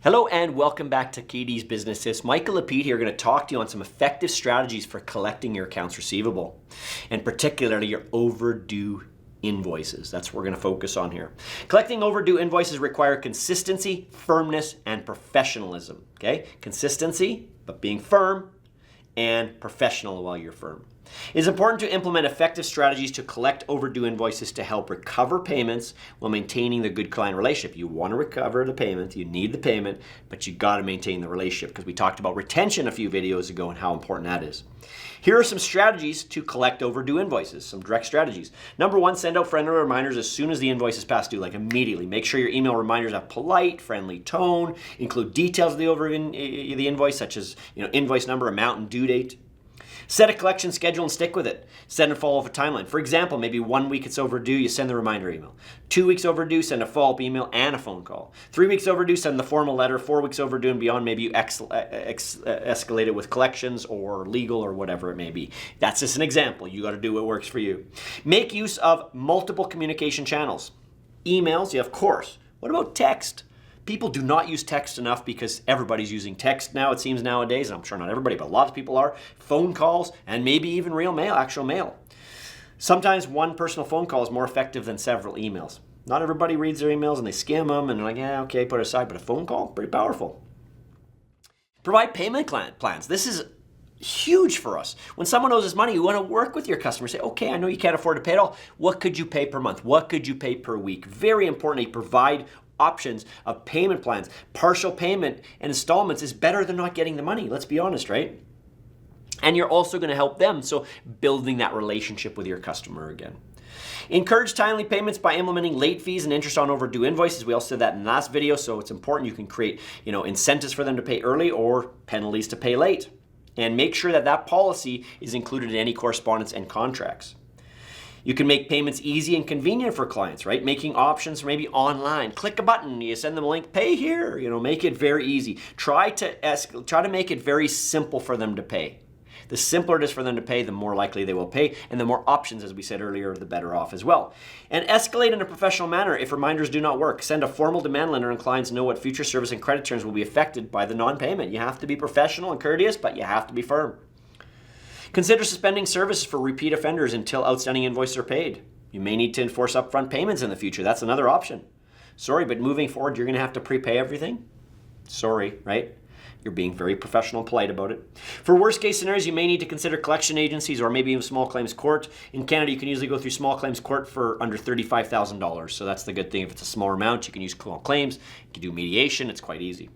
Hello and welcome back to KD's Business Tips. Michael Lapede here, going to talk to you on some effective strategies for collecting your accounts receivable, and particularly your overdue invoices. That's what we're going to focus on here. Collecting overdue invoices require consistency, firmness, and professionalism. Okay? Consistency, but being firm, and professional while you're firm. It is important to implement effective strategies to collect overdue invoices to help recover payments while maintaining the good client relationship. You want to recover the payment, you need the payment, but you got to maintain the relationship because we talked about retention a few videos ago and how important that is. Here are some strategies to collect overdue invoices, some direct strategies. Number one, send out friendly reminders as soon as the invoice is past due, like immediately. Make sure your email reminders have polite, friendly tone, include details of the invoice, such as invoice number, amount, and due date. Set a collection schedule and stick with it. Send and follow up a timeline. For example, maybe 1 week it's overdue, you send the reminder email. 2 weeks overdue, send a follow-up email and a phone call. 3 weeks overdue, send the formal letter. 4 weeks overdue and beyond, maybe you escalate it with collections or legal or whatever it may be. That's just an example. You got to do what works for you. Make use of multiple communication channels. Emails, yeah, of course. What about text? People do not use text enough because everybody's using text now, it seems nowadays. And I'm sure not everybody, but a lot of people are. Phone calls and maybe even real mail, actual mail. Sometimes one personal phone call is more effective than several emails. Not everybody reads their emails and they skim them and they're like, yeah, okay, put it aside. But a phone call, pretty powerful. Provide payment plans. This is huge for us. When someone owes us money, you want to work with your customer. Say, okay, I know you can't afford to pay it all. What could you pay per month? What could you pay per week? Very importantly, provide options of payment plans. Partial payment and installments is better than not getting the money. Let's be honest, right? And you're also going to help them. So building that relationship with your customer again. Encourage timely payments by implementing late fees and interest on overdue invoices. We also said that in the last video, so it's important. You can create, incentives for them to pay early or penalties to pay late. And make sure that that policy is included in any correspondence and contracts. You can make payments easy and convenient for clients, right? Making options maybe online. Click a button, you send them a link, pay here. Make it very easy. Try to make it very simple for them to pay. The simpler it is for them to pay, the more likely they will pay, and the more options, as we said earlier, the better off as well. And escalate in a professional manner if reminders do not work. Send a formal demand letter and clients know what future service and credit terms will be affected by the non-payment. You have to be professional and courteous, but you have to be firm. Consider suspending services for repeat offenders until outstanding invoices are paid. You may need to enforce upfront payments in the future. That's another option. Sorry, but moving forward, you're going to have to prepay everything. Sorry, right? You're being very professional and polite about it. For worst case scenarios, you may need to consider collection agencies or maybe even small claims court. In Canada, you can usually go through small claims court for under $35,000. So that's the good thing. If it's a smaller amount, you can use small claims. You can do mediation. It's quite easy.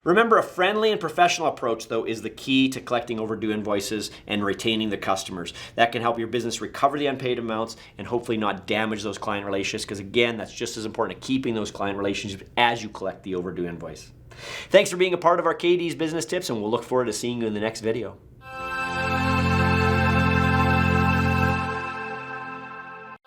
Remember, a friendly and professional approach, though, is the key to collecting overdue invoices and retaining the customers. That can help your business recover the unpaid amounts and hopefully not damage those client relationships because, again, that's just as important to keeping those client relationships as you collect the overdue invoice. Thanks for being a part of our KD's Business Tips, and we'll look forward to seeing you in the next video.